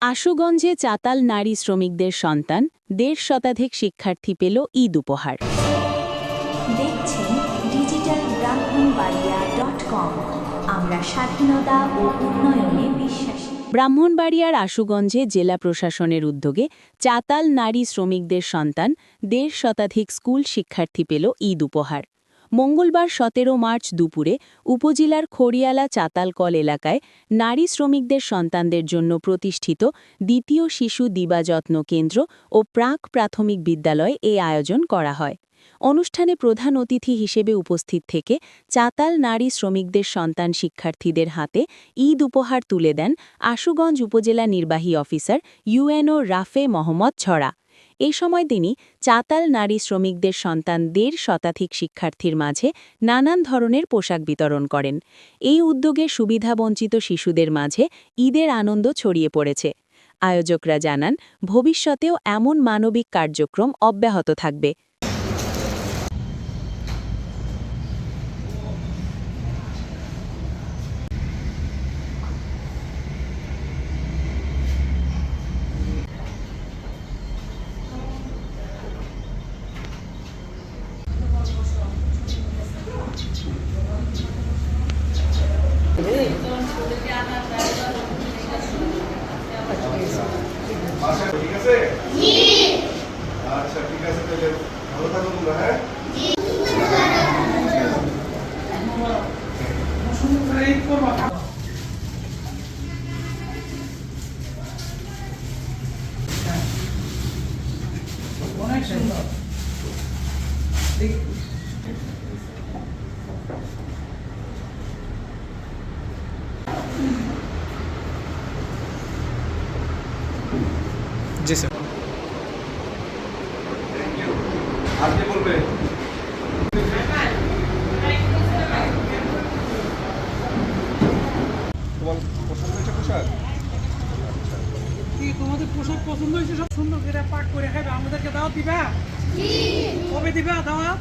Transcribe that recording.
আশুগঞ্জে চাতাল নারী শ্রমিকদের সন্তান ১.৫ শতাধিক শিক্ষার্থী পেল ঈদ উপহার। দেখছেন ডিজিটাল ব্রাহ্মণবাড়িয়া.com। আমরা স্বাধীনতা ও উন্নয়নে বিশ্বাসী। ব্রাহ্মণবাড়িয়ার আশুগঞ্জে জেলা প্রশাসনের উদ্যোগে চাতাল নারী শ্রমিকদের সন্তান ১.৫ শতাধিক স্কুল শিক্ষার্থী পেল ঈদ উপহার। মঙ্গলবার ১৭ মার্চ দুপুরে উপজেলার খড়িয়ালা চাতালকল এলাকায় নারী শ্রমিকদের সন্তানদের জন্য প্রতিষ্ঠিত দ্বিতীয় শিশু দিবাযত্ন কেন্দ্র ও প্রাক প্রাথমিক বিদ্যালয়ে এই আয়োজন করা হয়। অনুষ্ঠানে প্রধান অতিথি হিসেবে উপস্থিত থেকে চাতাল নারী শ্রমিকদের সন্তান শিক্ষার্থীদের হাতে ঈদ উপহার তুলে দেন আশুগঞ্জ উপজেলা নির্বাহী অফিসার ইউএনও রাফে মোহাম্মদ ছড়া। এই সময় তিনি চাতাল নারী শ্রমিকদের সন্তান ১.৫ শতাধিক শিক্ষার্থীর মাঝে নানান ধরনের পোশাক বিতরণ করেন। এই উদ্যোগে সুবিধাবঞ্চিত শিশুদের মাঝে ঈদের আনন্দ ছড়িয়ে পড়েছে। আয়োজকরা জানান, ভবিষ্যতেও এমন মানবিক কার্যক্রম অব্যাহত থাকবে। ঠিক আছে? জি। আচ্ছা ঠিক আছে, তাহলে ভালো থাকো তোমরা। হ্যাঁ অনেক সুন্দর। জি স্যার। আর কে বলবে? তোমার পছন্দ হয়েছে পোশাক? কি তোমাদের পোশাক পছন্দ হয়েছে? সব সুন্দর করে পাক করে খাবে। আমাদেরকে দাওয়াত দিবা? কবে দিবা দাওয়াত?